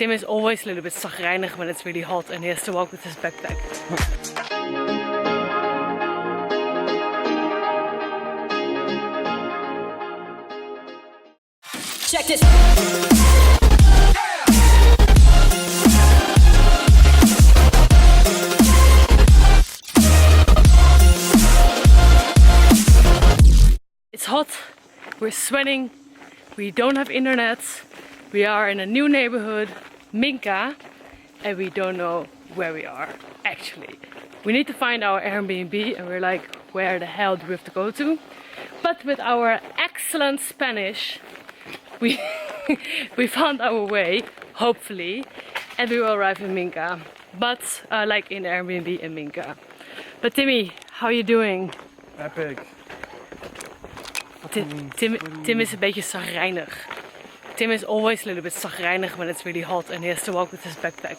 Tim is always a little bit zagrijnig when it's really hot and he has to walk with his backpack. Check this. It's hot, we're sweating, we don't have internet, we are in a new neighborhood, Minca, and we don't know where we are, actually. We need to find our Airbnb and we're like, where the hell do we have to go to? But with our excellent Spanish, we found our way, hopefully, and we will arrive in Minca. But like in Airbnb in Minca. But Timmy, how are you doing? Epic. Tim is een beetje zagrijnig. Tim is always a little bit zagrijnig when it's really hot and he has to walk with his backpack.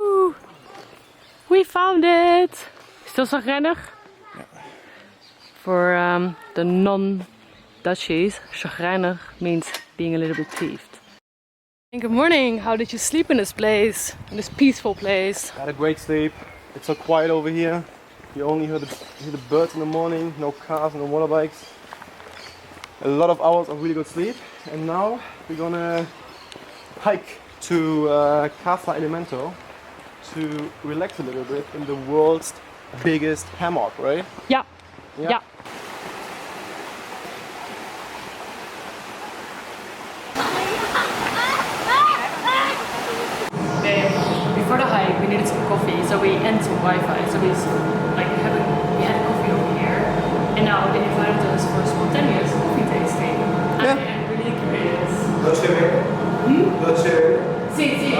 Ooh, we found it! Still zagrijnig? Ja. For the non-Dutchies, zagrijnig means being a little bit peeved. Good morning, how did you sleep in this place? In this peaceful place? I had a great sleep. It's so quiet over here. You only hear the birds in the morning, no cars, no motorbikes. A lot of hours of really good sleep. And now we're gonna hike to Casa Elemento to relax a little bit in the world's biggest hammock, right? Yeah. Yeah. Before the hike, we needed some coffee, so we and some Wi-Fi. So we had coffee over here, and now they invited us for a spontaneous coffee tasting. Yeah. I'm really curious. Dolce vero? Dolce vero? Sì, sì.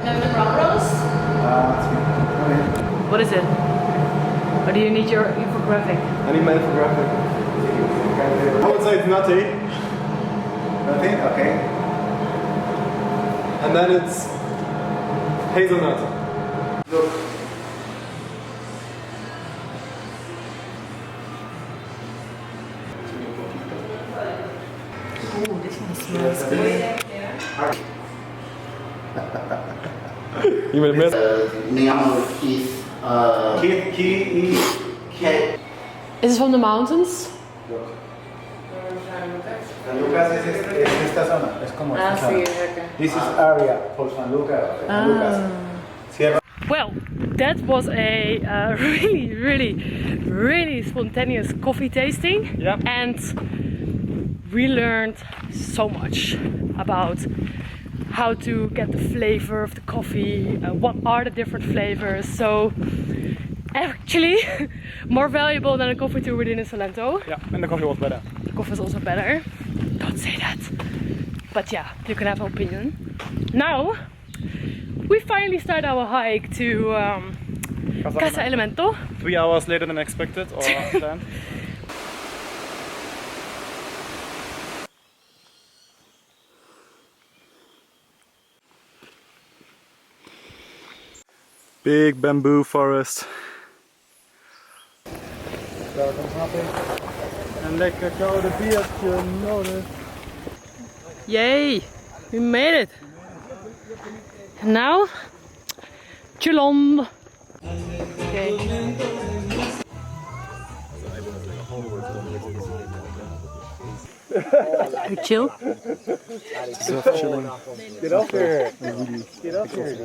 Have the brown roast? What is it? Or do you need your infographic? I need my infographic. I would say it's nutty. Nothing? Okay. And then it's hazelnut. Look. Oh, this one smells good. You will miss. Name is Is it from the mountains? San Lucas es esta zona, es como esta zona. okay. This is area for San Lucas. Sierra. Well, that was a really spontaneous coffee tasting. Yeah. And we learned so much about how to get the flavor of the coffee, what are the different flavors. So actually more valuable than a coffee tour we did in Salento. Yeah, and the coffee was better. The coffee was also better. Don't say that. But yeah, you can have an opinion. Now we finally start our hike to Casa Elemento. 3 hours later than expected or planned. Big bamboo forest. En lekker koude biertje nodig. Yay! We made it! And now, Cholom! Okay. You chill? Get up here! Get up here!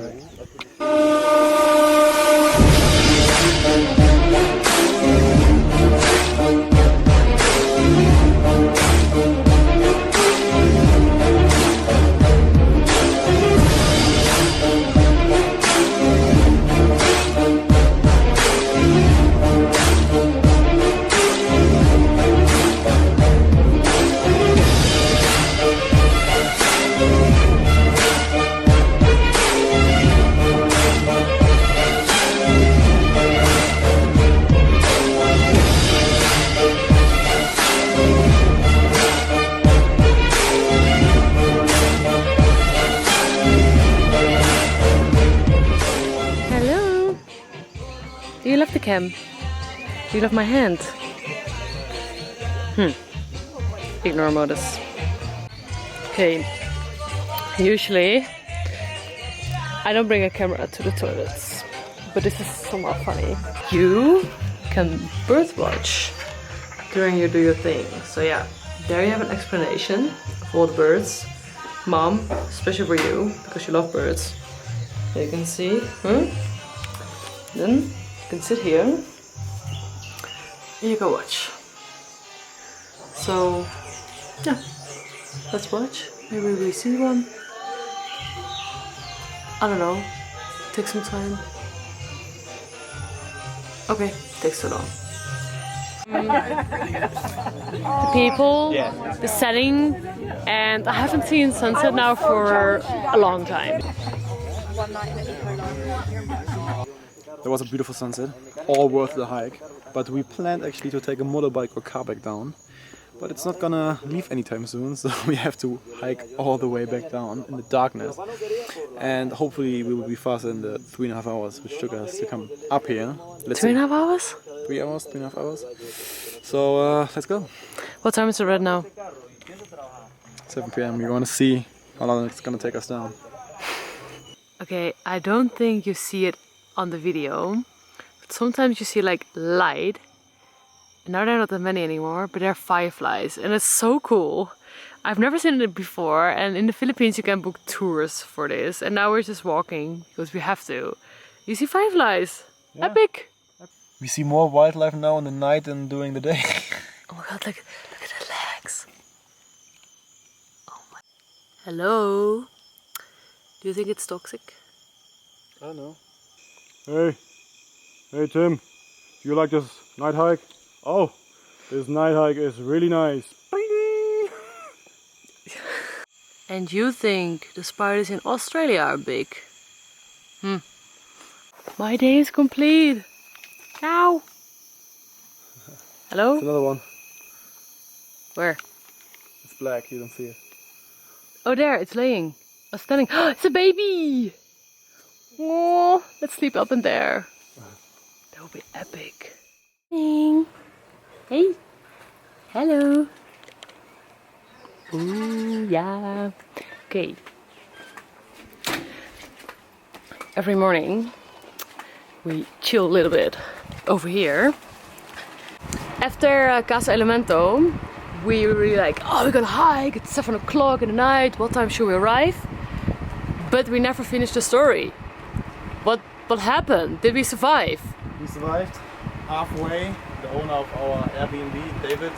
love the cam. Do you love my hand? Ignore modus. Okay. Usually, I don't bring a camera to the toilets, but this is somewhat funny. You can bird watch during you do your thing. So yeah, there you have an explanation of all the birds. Mom, especially for you, because you love birds. There you can see. Then you can sit here and you can watch. So yeah, let's watch. Maybe we see one. I don't know. Take some time. Okay, takes too long. The people, the setting, and I haven't seen sunset now for a long time. There was a beautiful sunset, all worth the hike, but we planned actually to take a motorbike or car back down. But it's not gonna leave anytime soon, so we have to hike all the way back down in the darkness. And hopefully we will be faster in the 3.5 hours, which took us to come up here. Let's 3.5 hours? 3 hours, 3.5 hours. So let's go. What time is it right now? 7 p.m. We're gonna see how long it's gonna take us down. Okay, I don't think you see it on the video, but sometimes you see like light. Now there are not that many anymore, but there are fireflies, and it's so cool. I've never seen it before, and in the Philippines you can book tours for this, and now we're just walking because we have to. You see fireflies? Yeah. Epic! We see more wildlife now in the night than during the day. Oh my god, look at the legs. Oh my. Hello? Do you think it's toxic? I don't know. Hey Tim, do you like this night hike? Oh, this night hike is really nice. And you think the spiders in Australia are big? My day is complete. Cow. Hello? It's another one. Where? It's black, you don't see it. Oh, there, it's laying. Oh, standing. It's a baby! Oh, let's sleep up in there. That would be epic. Hey. Hello. Ooh, yeah. Okay. Every morning we chill a little bit over here. After Casa Elemento, we were really like, oh, we're gonna hike. It's 7 o'clock in the night. What time should we arrive? But we never finished the story. What happened? Did we survive? We survived halfway. The owner of our Airbnb, David,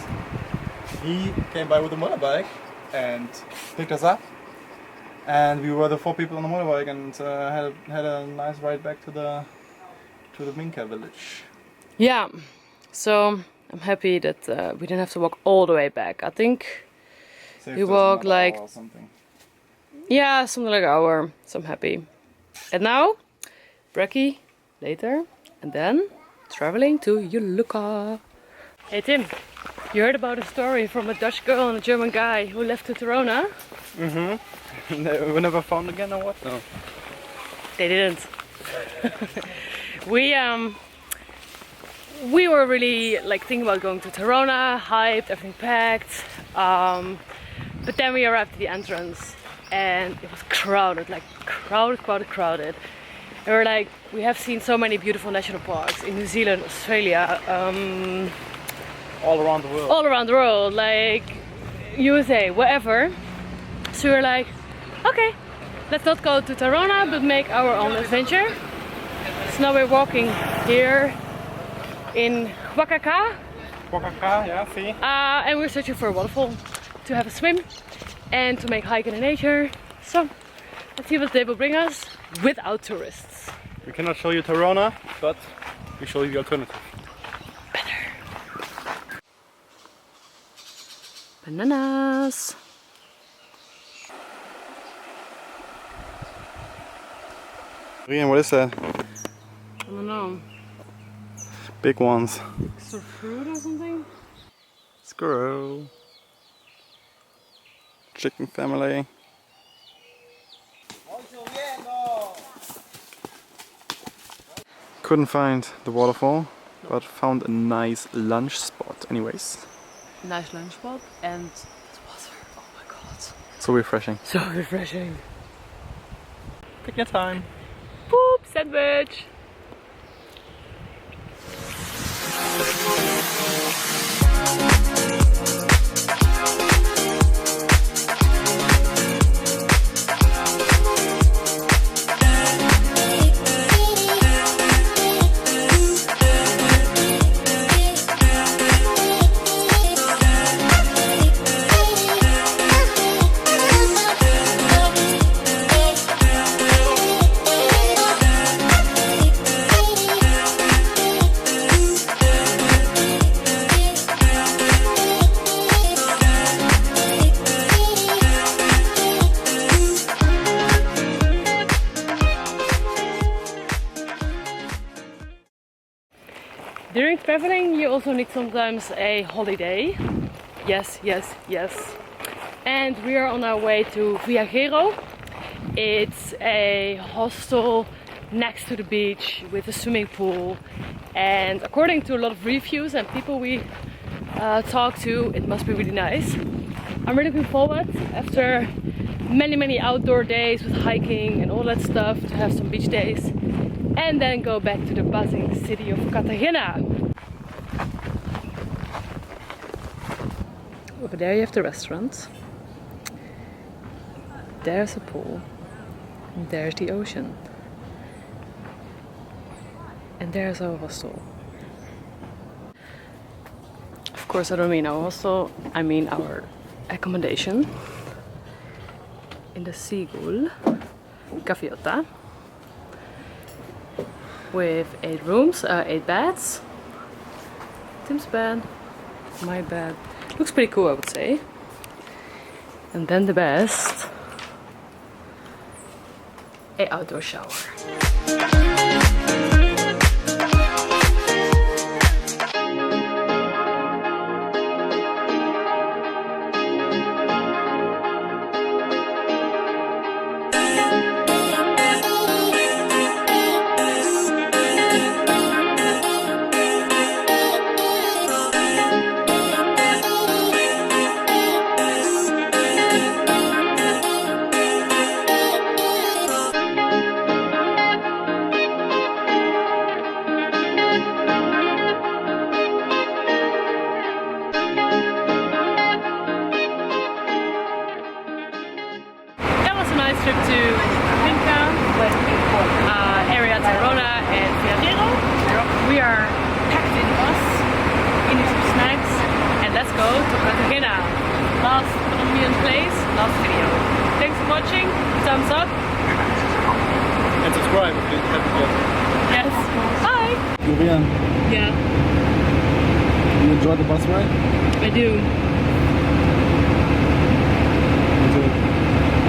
he came by with a motorbike and picked us up. And we were the 4 people on the motorbike and had a nice ride back to the Minca village. Yeah, so I'm happy that we didn't have to walk all the way back. I think we walked like something. Yeah, something like an hour. So I'm happy. And now, brekkie later, and then traveling to Juluca. Hey Tim, you heard about a story from a Dutch girl and a German guy who left to Tayrona? They were never found again or what? No. They didn't. We were really like thinking about going to Tayrona, hyped, everything packed. But then we arrived at the entrance and it was crowded, like crowded. And we're like, we have seen so many beautiful national parks in New Zealand, Australia, all around the world. all around the world, like USA, wherever. So we're like, okay, let's not go to Tayrona, but make our own adventure. So now we're walking here in Wakaka. Wakaka, yeah, see? And we're searching for a waterfall to have a swim and to make hike in the nature. So let's see what they will bring us without tourists. We cannot show you Tayrona, but we show you the alternative. Better. Bananas. Rian, what is that? I don't know. Big ones. Extra fruit or something? Squirrel. Chicken family. Couldn't find the waterfall, but found a nice lunch spot anyways. Nice lunch spot and this water, oh my god. So refreshing. So refreshing. Take your time. Poop sandwich. During traveling you also need sometimes a holiday. Yes, yes, yes. And we are on our way to Viajero. It's a hostel next to the beach with a swimming pool. And according to a lot of reviews and people we talk to, it must be really nice. I'm really looking forward after many outdoor days with hiking and all that stuff to have some beach days. And then go back to the buzzing city of Cartagena. Over there you have the restaurant. There's a pool. And there's the ocean. And there's our hostel. Of course I don't mean our hostel, I mean our accommodation. In the Seagull Gaviota. With 8 rooms, 8 beds. Tim's bed, my bed. Looks pretty cool, I would say. And then the best, a outdoor shower. Trip to Minca, area Tayrona and Wndrflw. We are packed in the bus, eating some snacks, and let's go to Cartagena. Last Colombian place, last video. Thanks for watching, thumbs up. And subscribe if you haven't yet. Yes, bye! Julian, Yeah, you enjoyed the bus ride? I do.